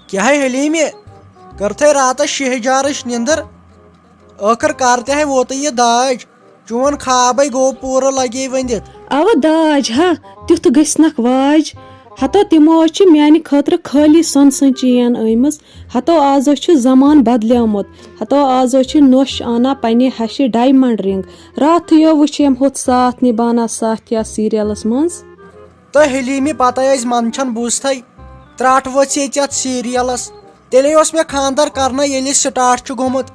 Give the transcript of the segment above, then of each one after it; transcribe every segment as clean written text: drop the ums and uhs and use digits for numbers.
کیا ہے حلیمہِ کٔرتھے راتس شہجارٕچ نِندٕر ٲخٕر کر تہِ ہے ووتٕے یہِ داج چون خوابے گوٚو پوٗرٕ لگے ؤنِتھ اوا داج ہا تیُتھ گٔژھنکھ واج ہتو تِمو چھِ میانہِ خٲطرٕ خٲلی سۄنہٕ چین أنمٕژ ہتو آزو چھُ زمان بدلیومُت ہتو آزو چھِ نوٚش انان پننہِ ہشہِ ڈایمنڈ رنگ راتھٕے وٕچھیم ہُتھ ساتھ نِبانا ساتھیا سیریلس منٛز تہٕ حلیٖمہِ پتہٕ ٲسۍ منٛدچھان بوٗزتھے ترٛٹھ ؤژھ ییٚتہِ یتھ سیریلس تیٚلے اوس مےٚ خانٛدر کرنے ییٚلہِ سٹارٹ چھُ گوٚمُت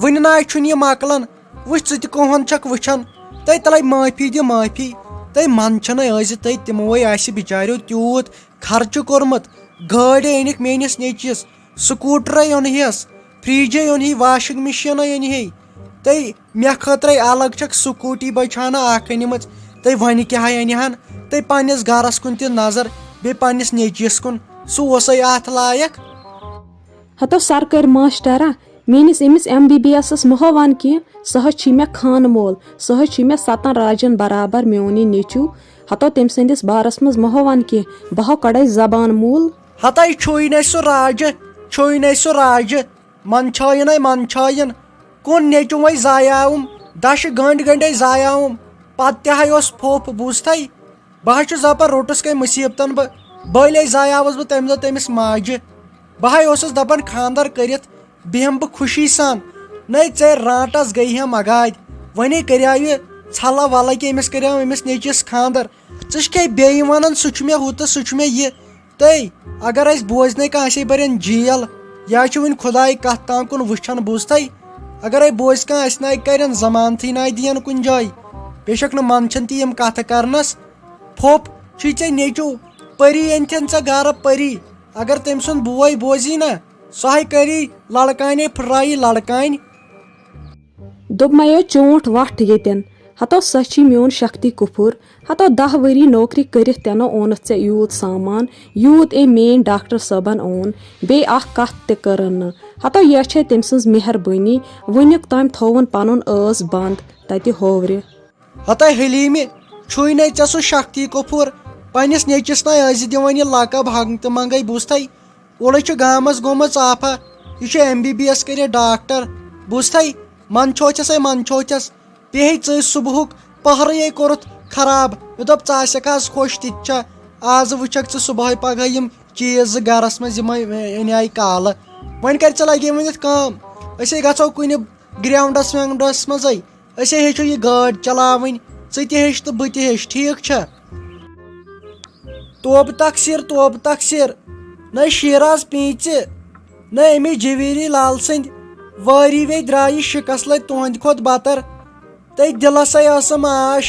وُنہِ ناے چھُنہٕ یہِ مۄکلان وٕچھ ژٕ تہِ کٕہُن چھکھ وٕچھان تٔے تلے معٲفی دِ معٲفی تٔے منٛدچھنٕے ٲسۍ تٔے تِموے آسہِ بِچاریو تیوٗت خرچہٕ کوٚرمُت گٲڑۍ أنِکھ میٲنِس نیٚچوِس سکوٗٹرے اوٚنہِس فرجے اوٚنہی واشنگ مشیٖنٕے أنہی تٔے مےٚ خٲطرے الگ چھکھ سکوٗٹی بچھانہ اکھ أنمٕژ تٔے وۄنہِ کیٛاہ أنہن تٔے پننِس گرس کُن تہِ نظر بیٚیہِ پننِس نیٚچوِس کُن سُہ اوسے اتھ لایق ہتو سرکٲرۍ ماشٹرا میٲنِس أمِس MBBS مہوان کینٛہہ سُہ حظ چھی مےٚ خانہٕ مول سُہ حظ چھی مےٚ 7 راجن برابر میونٕے نیٚچوٗ ہتو تٔمۍ سٕنٛدِس بارس منٛز مہوان کینٛہہ بہٕ ہو کڑے زبان موٗل ہتے چھُے نے سُہ راجہِ چھُے نے سُہ راجہِ منٛدچھٲیِنَے منٛدچھٲیِن کُن نیٚچوٗوے زایاوُم دشہِ گنٛڈۍ گنٛڈے زایاوُم پتہٕ تہِ ہے اوس پھوٚپھ بوٗزتھے بہٕ حظ چھُس دپان روٚٹُس کٔمۍ مُصیبتن بہٕ بٔلۍ زایاوُس بہٕ تمہِ دۄہ تٔمِس ماجہِ بہٕ ہے اوسُس دپان خانٛدر کٔرِتھ بیہم بہٕ خوشی سان نَے ژےٚ رانٛٹس گٔے ہم اگادِ وۄنۍ کریاو یہِ ژھلا ولا کہِ أمِس کریاو أمِس نیٚچوِس خانٛدر ژٕ چھکھے بیٚیہِ ونان سُہ چھُ مےٚ ہُہ تہٕ سُہ چھُ مےٚ یہِ تٔے اگر اسہِ بوزنے کانٛہہ اسے برن جیل یا چھُ وُنہِ خۄداے کتھ تام کُن وٕچھان بوٗزتھے اگرے بوزِ کانٛہہ اسہِ ناے کرن زمانتھٕے ناے دِین کُنہِ جایہِ بیشک نہٕ منٛدچھان تہِ یِم کتھٕ کرنس پھوٚپھ چھُے ژےٚ نیٚچوٗ پٔری أنتھن ژےٚ گرٕ پٔری اگر تٔمۍ سُنٛد بوے بوزی نا سُہ ہے کری لڑکانے پھٕٹرایی لڑکانہِ دوٚپمَیو چونٛٹھ وٹھ ییٚتٮ۪ن ہتو سۄ چھی میون شکتی کُپھُر ہتو 10 ؤری نوکری کٔرِتھ تہِ نہٕ اونُتھ ژےٚ یوٗت سامان یوٗت میٲنۍ ڈاکٹر صٲبن اوٚن بیٚیہِ اکھ کتھ تہِ کٔرٕن نہٕ ہتو یہِ چھے تٔمۍ سٕنٛز مہربٲنی وُنیُک تام تھووُن پنُن ٲس بنٛد تتہِ ہوورِ ہتے حلیٖمہِ چھُے نے ژےٚ سُہ شکتی کپوٗر پننِس نیٚچوِس ناے ٲسۍ دِوان یہِ لقب ہنٛگتہٕ منٛگے بوٗزتھے اورے چھُ گامس گوٚمُت آفا یہِ چھُ MBBS کٔرِتھ ڈاکٹر بوٗزتھے منٛدچھوتھسے منٛدچھوتھس بیٚیہِ ژٕ صبحُک پہرے کوٚرُتھ خراب مےٚ دوٚپ ژٕ آسکھ آز خۄش تہِ چھا آز وٕچھکھ ژٕ صبحٲے پگہہ یِم چیٖز زٕ گرس منٛز یِمے اَنے کالہٕ وۄنۍ کر ژےٚ لگے ؤنِتھ کٲم أسے گژھو کُنہِ گراونڈس وینٛگڈس منٛزے أسے ہیٚچھو یہِ گٲڑۍ چلاوٕنۍ ژٕ تہِ ہیٚچھ تہٕ بہٕ تہِ ہیٚچھ ٹھیٖک چھا توبہٕ تقسیٖر نَے شیٖراز پیٖنژِ نَے امی جویری لال سٕنٛدۍ وٲری وے درٛایہِ شِکس لٔگۍ تُہنٛدِ کھۄتہٕ بتر تٔے دِلسے ٲسٕم آش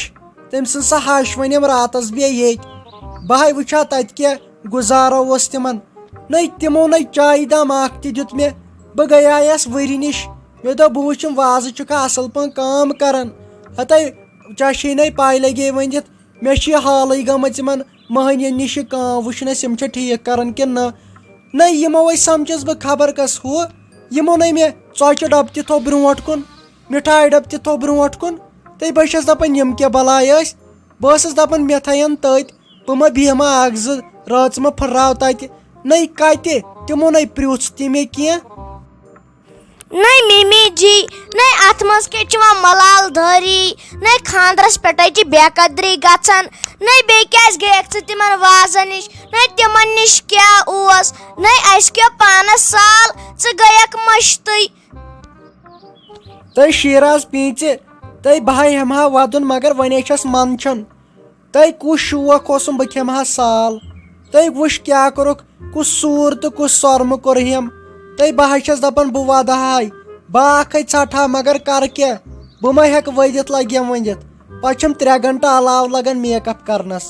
تٔمۍ سٕنٛز سۄ ہش ؤنِم راتس بیٚیہِ ییٚتہِ بہٕ ہے وٕچھا تتہِ کیٛاہ گُزارا اوس تِمن نَے تِمو نَے چایہِ دام اکھ تہِ دیُت مےٚ بہٕ گٔیایس ؤری نِش مےٚ دوٚپ بہٕ وٕچھم وازٕ چھُکھا اصل پٲٹھۍ کٲم کران ہتے ژےٚ چھے نَے پاے لگے ؤنِتھ مےٚ چھِ یہِ حالٕے گٔمٕژ یِمن مٔہنِین نِش یہِ کٲم وٕچھنس یِم چھا ٹھیٖک کران کِنہٕ نَے یِموے سمجھس بہٕ خبر کس ہُہ یِمو نَے مےٚ ژۄچہِ ڈبہٕ تہِ تھوٚو برونٛٹھ کُن مِٹھایہِ ڈبہٕ تہِ تھوٚو برونٛٹھ کُن تہٕ بہٕ چھس دپان یِم کیٛاہ بلاے ٲسۍ بہٕ ٲسٕس دپان مےٚ تھاین تٔتۍ بہٕ ما بیہمہ اکھ زٕ رٲژ ما پھٕٹراو تتہِ نَے کتہِ تِمو نَے پرٛژھ تہِ مےٚ کینٛہہ نَے ممی جی نَے اتھ منٛز کیٛاہ چھُ یِوان ملال دٲری نَے خانٛدرس پٮ۪ٹھے چھِ بے قدری گژھان نَے بیٚیہِ کیٛازِ گٔیکھ ژٕ تِمن وازن نِش نَے تِمن نِش کیٛاہ اوس نَے اسہِ کیٛاہ پانس سال ژٕ گٔیکھ مٔشتٕے تٔے شیٖراز پیٖنژِ تٔے بہٕ ہے ہٮ۪مہٕ ہا ودُن مگر وۄنۍ چھس منٛدچھان تٔے کُس شوق اوسُم بہٕ کھٮ۪مہٕ ہا سال تٔے وٕچھ کیٛاہ کوٚرُکھ کُس سوٗر تہٕ کُس سۄرمہٕ کوٚرہم تٔے بہٕ ہے چھس دپان بہٕ ودٕ ہاے باکھے ژھٹہٕ ہا مگر کرٕ کیٛاہ بہٕ ما ہٮ۪کہٕ ؤدِتھ لگیم ؤنِتھ پتہٕ چھِم 3 گنٹہٕ علاوٕ لگان میک اپ کرنس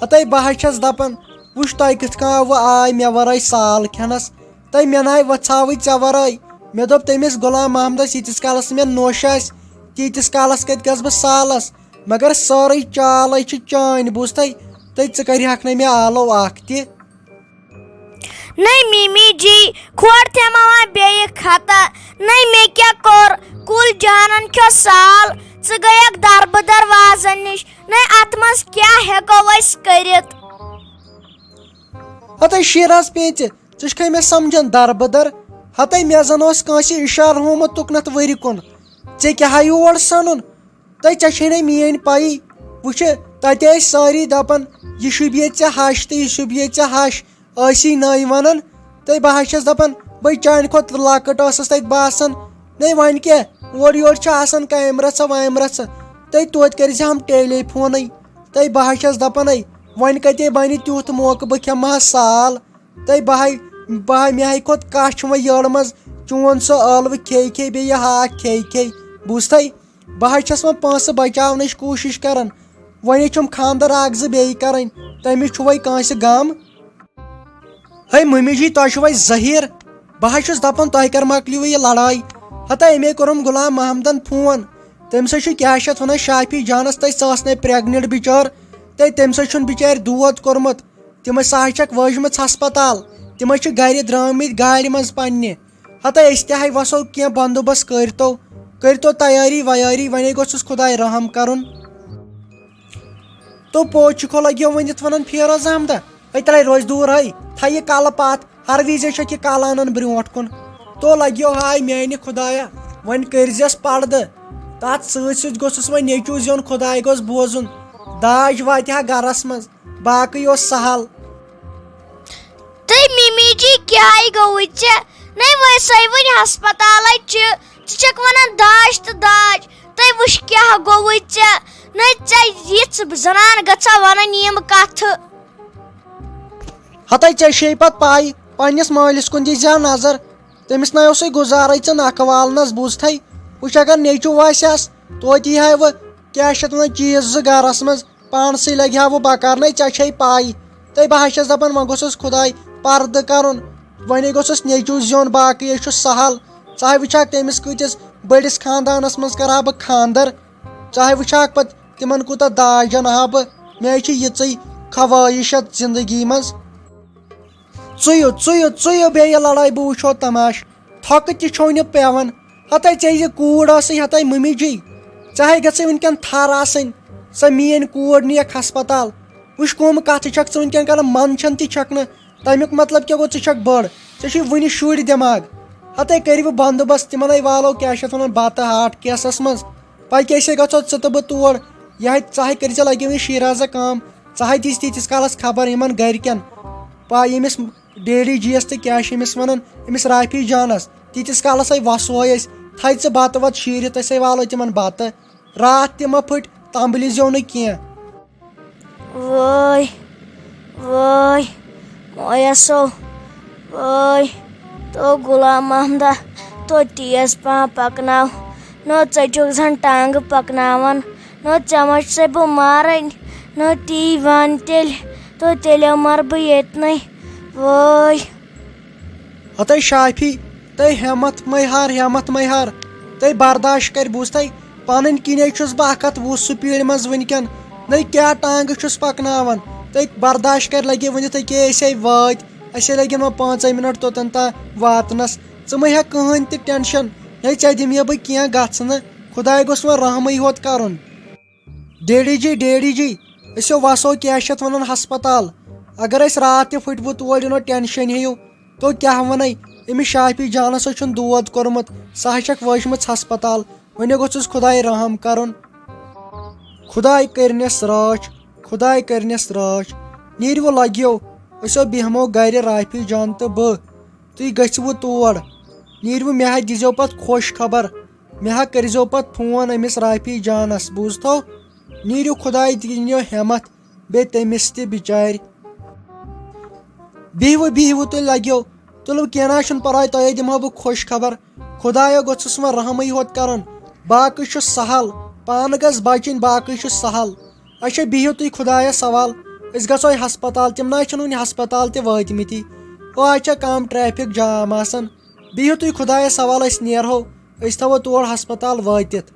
ہتے بہٕ ہے چھس دپان وٕچھ تۄہہِ کِتھ کٔنۍ آوٕ آے مےٚ ورٲے سال کھٮ۪نس تٔے مےٚ ناے وژھاوٕے ژےٚ ورٲے مےٚ دوٚپ تٔمِس غلام محمدس ییٖتِس کالس نہٕ مےٚ نوٚش آسہِ تیٖتِس کالس کتہِ گژھٕ بہٕ سالس مگر سٲرٕے چالے چھِ چٲنۍ بوٗزتھے تٔے ژٕ کرِہکھ نہٕ مےٚ آلو اکھ تہِ نَے ممی جی کھۄڑ تھٮ۪ما وۄنۍ بیٚیہِ خطا نَے مےٚ کیٛاہ کوٚر کُل جانن کھیوٚو سال ژٕ گٔیکھ دربٕدر وازن نِش نَے اتھ منٛز کیٛاہ ہٮ۪کو أسۍ کٔرِتھ ہتے شیٖراز پیٖنژِ ژٕ مےٚ سمجھان دربدر ہتے مےٚ زن اوس کٲنٛسہِ اِشارٕ ہومُت تُکنتھ ؤرِ کُن ژےٚ کیٛاہ یور سنُن ژےٚ چھے نہٕ میٲنۍ پایی وٕچھِ تتہِ ٲسۍ سٲری دپان یہِ شوٗبہِ ژےٚ ہش تہٕ یہِ شوٗبہِ ژےٚ ہش ٲسی نٔے ونان تہٕ بہٕ حظ چھس دپان بٔے چانہِ کھۄتہٕ لۄکٕٹ ٲسٕس تتہِ باسان نٔے وۄنۍ کیٛاہ اورٕ یورٕ چھِ آسان کامہِ رژھا وامہِ رژھا توتہِ کٔرزِ ہم ٹیلی فونٕے بہٕ حظ چھس دپان وۄنۍ کتے بنہِ تیُتھ موقعہٕ بہٕ کھٮ۪مہٕ ہا سال مےٚ ہاے کھوٚت کچھ وۄنۍ یٔڑ منٛز چون سُہ ٲلوٕ کھے بیٚیہِ یہِ ہاکھ کھے بوٗزتھے بہٕ حظ چھس وۄنۍ پونٛسہٕ بچاونٕچ کوٗشش کران وۄنۍ چھُم خانٛدر اکھ زٕ بیٚیہِ کرٕنۍ تٔمِس چھُ وۄنۍ کٲنٛسہِ غم ہے مٔمی جی تۄہہِ چھُ وۄنۍ ظٔہیٖر بہٕ حظ چھُس دپان تۄہہِ کر مۄکلیو یہِ لڑٲے ہتا اَمے کوٚرُم غلام محمدن فون تٔمۍ سۭتۍ چھُ کیٛاہ چھِ اتھ ونان شافی جانس تتہِ سۄ ٲس نَے پریگنٹ بِچٲر تٔمۍ سۭتۍ چھُنہٕ بِچارِ دود کوٚرمُت تِمے سۄ حظ چھکھ وٲجمٕژ ہسپتال تِمے چھِ گرِ درٛامٕتۍ گاڑِ منٛز پننہِ ہتا أسۍ تہِ ہاے وسو کینٛہہ بندوبست کٔرتو تیٲری ویٲری وۄنۍ گوٚژھُس خۄداے رحم کرُن تو پوچھکھو لگیو ؤنِتھ ونان فیروز احمدہ تیٚلے روزِ دوٗر ہے تھایہِ یہِ کلہٕ پتھ ہر وِزے چھکھ یہِ کلہٕ انان برٛونٛٹھ کُن تو لگیو ہاے میانہِ خۄدایا وۄنۍ کٔرزٮ۪س پردٕ تتھ سۭتۍ گوٚژھُس وۄنۍ نیٚچوٗ زیُن خۄداے گوٚژھ بوزُن داج واتہِ ہا گرس منٛز باقٕے اوس سہل تہٕ ممی جی کیٛاہ گوٚوُے ژےٚ نَے ویسے وٕنۍ ہسپتالے چھِ ژٕ چھکھ ونان داج تہٕ داج تہٕ وٕچھ کیٛاہ گوٚوُے ژےٚ نَے ژےٚ یِژھ زنان گژھا ونان یِم کتھٕ ہتے ژےٚ چھے پتہٕ پاے پننس مٲلِس کُن دی زِ نظر تٔمِس نَے اوسُے گُزارے ژٕ نکھٕ والنس بوٗزتھے وٕچھ اگر نیٚچوٗ آسٮ۪س توتہِ یی ہا وٕ کیٛاہ چھِ اتھ ونان چیٖز زٕ گرس منٛز پانسٕے لگہِ ہا وٕ بکار نَے ژےٚ چھے پاے بہٕ حظ چھس دپان وۄنۍ گوٚژھُس خۄداے پردٕ کرُن وۄنۍ گوٚژھُس نیٚچوٗ زیُن باقٕے چھُ سہل ژٕ ہاے وٕچھکھ تٔمِس کۭتِس بٔڑِس خاندانس منٛز کرٕ ہا بہٕ خانٛدر ژٕ ہاے وٕچھکھ پتہٕ تِمن کوٗتاہ داج انہٕ ہا بہٕ مےٚ چھِ یِژٕے خوٲہِش اتھ زندگی منٛز ژٕیِو بیٚیہِ لڑٲے بہٕ وٕچھو تماش تھۄکہٕ تہِ چھو نہٕ پیوان ہتے ژےٚ یہِ کوٗر ٲسٕے ہتے مٔمی جی ژےٚ ہاے گژھے وُنکٮ۪ن تھر آسٕنۍ سۄ میٲنۍ کوٗر نِیَکھ ہسپتال وٕچھ کٕم کتھٕ چھکھ ژٕ وُنکٮ۪ن کران منٛدچھان تہِ چھکھ نہٕ تمیُک مطلب کیٛاہ گوٚو ژٕ چھکھ بٔڑ ژےٚ چھُے وُنہِ شُرۍ دٮ۪ماغ ہتے کٔرِو بندوبست تِمنے والو کیٛاہ چھِ اتھ ونان بتہٕ ہاٹ کیسس منٛز پتہٕ کیسے گژھو ژٕ تہٕ بہٕ تور ژٕ ہاے کٔرزِ لگیو یہِ شیٖرازا کٲم ژٕ ہاے دِژ تیٖتِس کالس خبر یِمن گرِکٮ۪ن ییٚمِس ڈیڈی جی یس تہٕ کیٛاہ چھِ أمِس ونان أمِس رافی جانس تیٖتِس کالس وسوے أسۍ تھایہِ ژٕ بتہٕ وتہٕ شیٖرِتھ أسے والو تِمن بتہٕ راتھ تہِ مہ پھٕٹۍ تمبلہِ زیو نہٕ کینٛہہ وٲے مویسو وٲے تو غلام محمدہ تو تیز پہم پکناو نو ژٔٹِکھ زن ٹانگہٕ پکناوان نو ژےٚ ما چھسے بہٕ مارٕنۍ نو تی ون تیٚلہِ مر بہٕ ییٚتنٕے وٲے ہتے شافی ہیٚمت مے ہار برداشت کر بوٗزتھے پنٕنۍ کِنے چھُس بہٕ 120 سپیٖڈ منٛز وٕنکٮ۪ن نَے کیٛاہ ٹانگہٕ چھُس پکناوان برداشت کر لگے ؤنِتھ أکیاہ أسے وٲتۍ اَسے لگن وۄنۍ 5 منٹ توٚتن تام واتنس ژٕ مہ ہیٚکھ کٕہٕنۍ تہِ ٹٮ۪نشن ژےٚ دِمہٕ بہٕ کینٛہہ گژھنہٕ خۄداے گوٚژھ وۄنۍ رحمٕے ہوت کرُن ڈیڈی جی أسۍ وسو کیٛاہ چھِ اتھ ونان ہسپتال اگر أسۍ راتھ تہِ پھٕٹوٕ تور یِنو ٹٮ۪نشن ہیٚیِو تو کیٛاہ ونے أمِس شافی جانس چھُنہٕ دود کوٚرمُت سۄ حظ چھکھ وٲجمٕژ ہسپتال وۄنۍ گوٚژھُس خۄداے رحم کرُن خۄداے کٔرنٮ۪س رٲچھ نیٖرِو لگیو أسۍ بیٚہمو گرِ رافی جان تہٕ بہٕ تُہۍ گٔژھِوٕ تور نیٖرِو مےٚ ہا دِزیو پتہٕ خۄش خبر مےٚ ہا کٔرزیو پتہٕ فون أمِس رافی جانس بوٗزتھو نیٖرِو خۄداے دِنیو ہٮ۪مت بیٚیہِ تٔمِس تہِ بِچارِ بِہِوٕ تُہۍ لگیو تُلِو کینٛہہ نہ چھُنہٕ پرواے تۄہے دِمہو بہٕ خۄش خبر خۄدایا گوٚژھُس وۄنۍ رحمٕے ہوت کرُن باقٕے چھُ سہل پانہٕ گژھ بچٕنۍ باقٕے چھُ سہل اچھا بِہِو تُہۍ خۄدایس حوال أسۍ گژھو ہسپتال تِم نہ چھِنہٕ وُنہِ ہسپتال تہِ وٲتمٕتی آز چھےٚ کم ٹریفِک جام آسان بِہِو تُہۍ خۄدایس حوال أسۍ نیرہو أسۍ تھاوو تور ہسپتال وٲتِتھ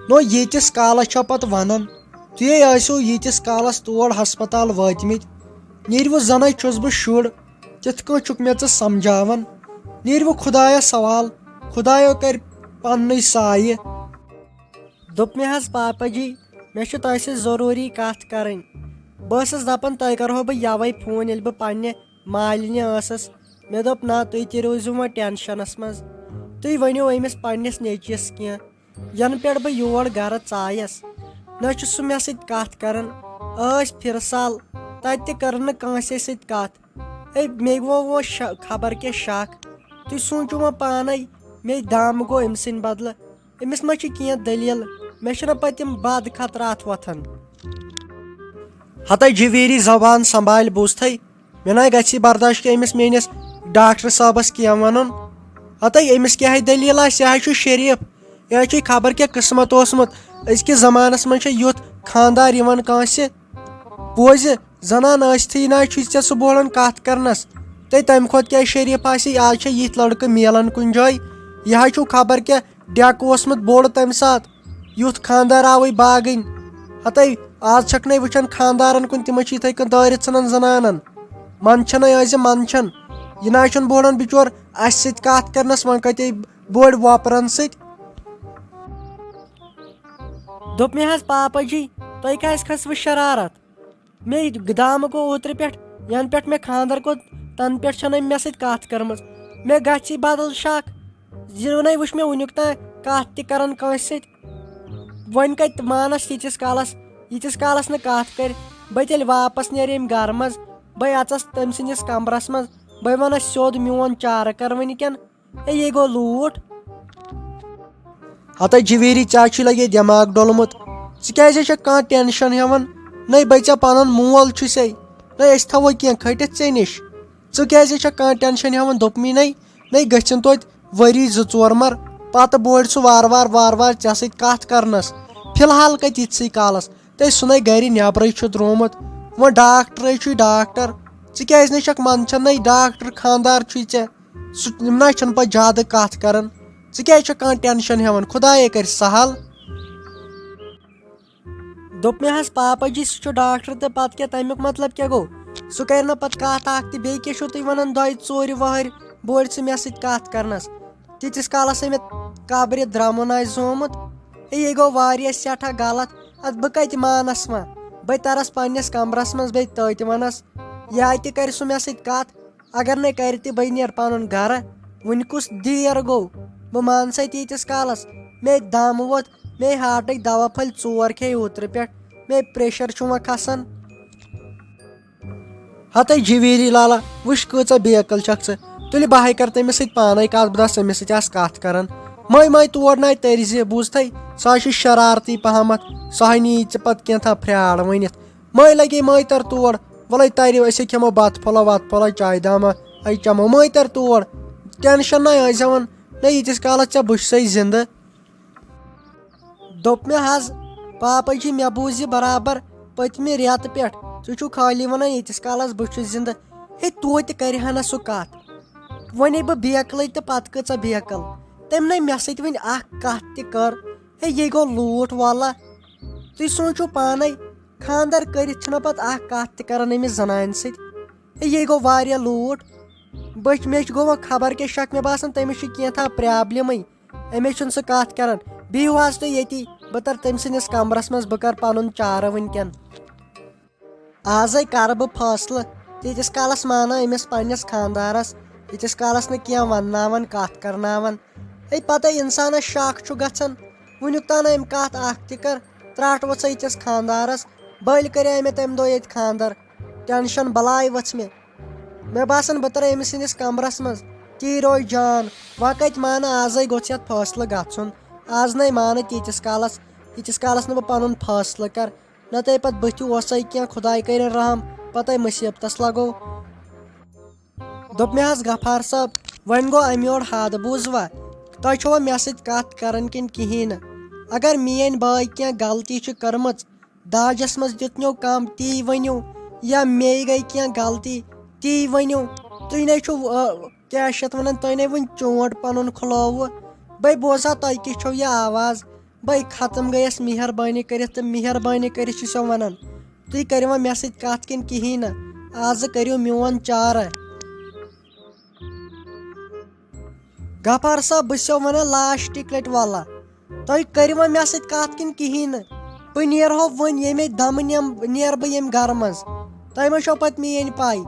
نو ییٖتِس کالس چھو پتہٕ ونان تُہۍ ٲسِو ییٖتِس کالس تور ہسپتال وٲتمٕتۍ نیٖرِوٕ زنٕے چھُس بہٕ شُر تِتھ کٔنۍ چھُکھ مےٚ ژٕ سمجھاوان نیٖرِوٕ خۄدایس حوال خۄدایا کرِ پننُے سایہِ دوٚپ مےٚ حظ پاپا جی مےٚ چھِ تۄہہِ سۭتۍ ضروٗری کتھ کرٕنۍ بہٕ ٲسٕس دپان تۄہہِ کرہو بہٕ یوے فون ییٚلہِ بہٕ پننہِ مالنہِ ٲسٕس مےٚ دوٚپ نہ تُہۍ تہِ روٗزِو وۄنۍ ٹٮ۪نشَنَس منٛز تُہۍ ؤنِو أمِس پنٛنِس نیٚچوِس کینٛہہ یَنہٕ پٮ۪ٹھ بہٕ یور گرٕ ژایَس نہ چھُ سُہ مےٚ سۭتۍ کَتھ کَران ٲسۍ فِرسال تَتہِ تہِ کٔر نہٕ کٲنٛسے سۭتۍ کَتھ ہے مےٚ گوٚو وۄنۍ خبر کیٛاہ شک تُہۍ سوٗنٛچِو وۄنۍ پانے مے دَم گوٚو أمۍ سٕنٛدِ بدلہٕ أمِس ما چھِ کینٛہہ دٔلیٖل مےٚ چھِنہ پَتہٕ تِم بد خطرات وۄتھان ہَتے جِویٖری زبان سنبھالہِ بوٗزتھٕے مےٚ نَے گژھِ برداش کہِ أمِس میٲنِس ڈاکٹر صٲبس کینٛہہ وَنُن ہَتے أمِس کیٛاہ دٔلیٖل آسہِ یہِ حظ چھُ شریٖف یہِ حظ چھُے خبر کیٛاہ قٕسمت اوسمُت أزکِس زمانس منٛز چھِ یُتھ خانٛدار یِوان کٲنٛسہِ بوزِ زنان ٲسۍتھٕے نہ چھُے ژےٚ سُہ بولان کتھ کرنس تہٕ تمہِ کھۄتہٕ کیٛاہ شریٖف آسہِ آز چھِ یِتھۍ لڑکہٕ میلان کُنہِ جایہِ یہِ حظ چھُو خبر کیٛاہ ڈیٚکہٕ اوسمُت بوٚڑ تمہِ ساتہٕ یُتھ خانٛدار آوٕے باگٕنۍ ہَتے آز چھکھ نَے وٕچھان خانٛدارن کُن تِمن چھِ یِتھٕے کٔنۍ دٲرِتھ ژھٕنان زنانن منٛدچھنَے ٲسۍ منٛدچھان یہِ نہ چھُنہٕ بولان بِچور اسہِ سۭتۍ کتھ کرنس وۄنۍ کتے بٔڑ وۄپرن سۭتۍ دوٚپ مےٚ حظ پاپا جی تۄہہِ کیٛازِ کھٔسوٕ شرارت مے دامہٕ گوٚو اوترٕ پٮ۪ٹھ ینہٕ پٮ۪ٹھ مےٚ خانٛدر کوٚر تنہٕ پٮ۪ٹھ چھنہٕ أمۍ مےٚ سۭتۍ کتھ کٔرمٕژ مےٚ گژھِ بدل شک زِنٕے وٕچھ مےٚ وُنیُک تام کتھ تہِ کران کٲنٛسہِ سۭتۍ وۄنۍ کتہِ مانس ییٖتِس کالس نہٕ کتھ کرِ بہٕ تیٚلہِ واپس نیرٕ ییٚمہِ گرٕ منٛز بہٕ اژس تٔمۍ سٕنٛدِس کمرس منٛز بہٕ ونس سیوٚد میون چارٕ کر وٕنکٮ۪ن ہے یے گوٚو لوٗٹھ ہَتے جِویٖری ژےٚ چھُے لگے دٮ۪ماغ ڈوٚلمُت ژٕ کیٛازِ چھکھ کانٛہہ ٹٮ۪نشن ہٮ۪وان نَے بے ژےٚ پنُن مول چھُسے نَے أسۍ تھاوو کینٛہہ کھٔٹِتھ ژےٚ نِش ژٕ کیٛازِ چھکھ کانٛہہ ٹٮ۪نشن ہٮ۪وان دوٚپمے نَے گٔژھِنۍ توتہِ ؤری 2-4 مر پتہٕ بوڑِ سُہ وارٕ وارٕ ژےٚ سۭتۍ کتھ کرنس فِلحال کتہِ یِتھسٕے کالس تے سُہ گرِ نٮ۪برٕے چھُ درٛومُت وۄنۍ ڈاکٹرے چھُے ڈاکٹر ژٕ کیٛازِ نہٕ چھکھ منٛدچھان نَے ڈاکٹر خانٛدار چھُے ژےٚ سُہ نہ چھُنہٕ پتہٕ زیادٕ کتھ کران ژٕ کیٛازِ چھکھ کانٛہہ ٹٮ۪نشن ہٮ۪وان خۄداے کرِ سہل دوٚپ مےٚ حظ پاپا جی سُہ چھُ ڈاکٹر تہٕ پتہٕ کیٛاہ تمیُک مطلب کیٛاہ گوٚو سُہ کرِ نہٕ پتہٕ کتھ اکھ تہِ بیٚیہِ کیٛاہ چھُو تُہۍ ونان 2-4 وٕہٕرۍ بوڑِ ژٕ مےٚ سۭتۍ کتھ کرنس تیٖتِس کالس ہے مےٚ قبرِ درٛمُن آسہِ زومُت ہے یے گوٚو واریاہ سٮ۪ٹھاہ غلط ادٕ بہٕ کتہِ مانس وۄنۍ بہٕ ترس پننِس کمرس منٛز بیٚیہِ تٔتۍ ونس یا تہِ کرِ سُہ مےٚ سۭتۍ کتھ اگر نَے کرِ تہِ بہٕ نیرٕ پنُن گرٕ وُنہِ کُس دیر گوٚو بہٕ مانسے تیٖتِس کالس مے دم ووت مے ہاٹٕکۍ دوا پھٔلۍ 4 کھے اوترٕ پٮ۪ٹھ مے پریشر چھُ وۄنۍ کھسان ہَتے جِویٖری لالا وٕچھ کۭژاہ بے عقل چھکھ ژٕ تُلہِ بہٕ کرٕ تٔمِس سۭتۍ پانے کتھ بہٕ دپس تٔمِس سۭتۍ آس کتھ کران مٔے تور نَے تٔرزِ بوٗزتھٕے سۄ حظ چھِ شرارتی پہمتھ سۄ ہا نی ژٕ پتہٕ کینٛژھا فرٛاڑ ؤنِتھ مٔے تر تور وَلے ترِ أسۍ کھٮ۪مو بتہٕ پھوٚلہ وتہٕ پھوٚلہ چایہِ داما اے چٮ۪مو مٔے تر تور ٹٮ۪نشن نَے ٲسۍ زٮ۪وان نَے ییٖتِس کالس ژےٚ بہٕ چھُسے زنٛدٕ دوٚپ مےٚ حظ پاپا جی مےٚ بوٗز یہِ برابر پٔتمہِ رٮ۪تہٕ پٮ۪ٹھ ژٕ چھُکھ خٲلی ونان ییٖتِس کالس بہٕ چھُس زنٛدٕ ہے توتہِ کرِ ہا نہٕ سُہ کتھ وۄنۍ بہٕ بے عقلٕے تہٕ پتہٕ کۭژاہ بے عقل تٔمۍ نَے مےٚ سۭتۍ وۄنۍ اکھ کتھ تہِ کٔر ہے یے گوٚو لوٗٹھ واللہ تُہۍ سوٗنٛچِو پانے خانٛدر کٔرِتھ چھِنہ پتہٕ اکھ کتھ تہِ کران أمِس زنانہِ سۭتۍ ہے یے گوٚو واریاہ لوٗٹھ مےٚ چھُ گوٚو وۄنۍ خبر کیٛاہ شک مےٚ باسان تٔمِس چھِ کینٛژھا پرٛابلِمٕے اَمے چھُنہٕ سُہ کتھ کران بِہِو حظ تُہۍ ییٚتی بہٕ ترٕ تٔمۍ سٕنٛدِس کمرس منٛز بہٕ کرٕ پنُن چارٕ وٕنکٮ۪ن آزے کرٕ بہٕ فٲصلہٕ تیٖتِس کالس مانو أمِس پننِس خانٛدارس ییٖتِس کالس نہٕ کینٛہہ ونناون کتھ کرناون ہے پتہٕ انسانس شک چھُ گژھان وُنیُک تام أمۍ کتھ اکھ تہِ کٔر ترٛٹھ ؤژھ ییٖتِس خانٛدارس بٔلۍ کریٛاے مےٚ تمہِ دۄہ ییٚتہِ خانٛدر ٹٮ۪نشن بلاے ؤژھ مےٚ باسان بہٕ ترٕ أمِس سٕنٛدِس کمرس منٛز تی روزِ جان وۄنۍ کتہِ مانہٕ آزے گوٚژھ یتھ فٲصلہٕ گژھُن آز نَے مانہٕ تیٖتِس کالس نہٕ بہٕ پنُن فٲصلہٕ کرٕ نتہٕ پتہٕ بٕتھِ اوسے کینٛہہ خۄداے کٔرِنۍ رحم پتہٕ مُصیبتس لگو دوٚپ مےٚ حظ غفار صٲب وۄنۍ گوٚو امہِ یورٕ حد بوٗزوا تۄہہِ چھُوا مےٚ سۭتۍ کتھ کران کِنہٕ کِہیٖنۍ نہٕ اگر میٲنۍ بٲے کینٛہہ غلطی چھِ کٔرمٕژ داجس منٛز دیُتنو کم تی ؤنِو یا مے گٔے کینٛہہ غلطی تی ؤنِو تُہۍ نَے چھُو کیٛاہ چھِ اتھ ونان تُہۍ نَے وُنہِ چونٛٹ پنُن کھُلووُ بے بوزہا تۄہہِ کِژھ چھو یہِ آواز بے ختم گٔیس مہربٲنی کٔرِتھ تہٕ مہربٲنی کٔرِتھ چھُسو ونان تُہۍ کٔرِوا مےٚ سۭتۍ کتھ کِنہٕ کِہیٖنۍ نہٕ آزٕ کٔرِو میون چارٕ غفار صٲب بہٕ چھسو ونان لاسٹٕکۍ لٹہِ واللہ تُہۍ کٔرِوا مےٚ سۭتۍ کتھ کِنہٕ کِہیٖنۍ نہٕ بہٕ نیرہو وۄنۍ ییٚمے دمہٕ نیرٕ بہٕ ییٚمہِ گرٕ منٛز تۄہہِ ما چھو پتہٕ میٲنۍ پاے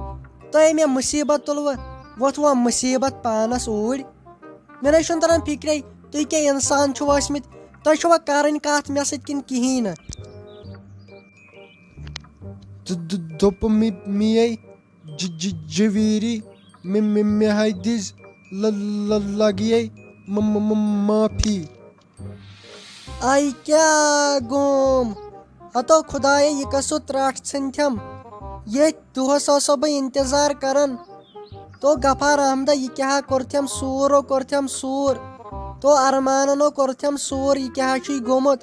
تۄہے مےٚ مُصیٖبت تُلوٕ وۄتھ وۄنۍ مُصیٖبت پانس اوٗرۍ مےٚ نَے چھُنہٕ تران فِکرے تُہۍ کیٛاہ اِنسان چھِو ٲسمٕتۍ تۄہہِ چھُوا کرٕنۍ کتھ مےٚ سۭتۍ کِنہٕ کِہیٖنۍ نہٕ دوٚپ مے جویٖری مےٚ ہاے دِژ لگیے معٲفی آے کیٛاہ گوم ہتو خۄدایا یہِ کۄس ترٛٹھ ژھٕنتھٮ۪م ییٚتھۍ دۄہس اوسو بہٕ انتظار کران تو غفار احمدا یہِ کیٛاہ کوٚرتھٮ۪م سوٗرو کوٚرتھٮ۪م سوٗر تو ارماننو کوٚرتھٮ۪م سوٗر یہِ کیٛاہ چھُے گوٚمُت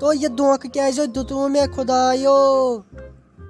تو یہِ دھونٛکہٕ کیٛازِ دیُتوٕ مےٚ خۄدایو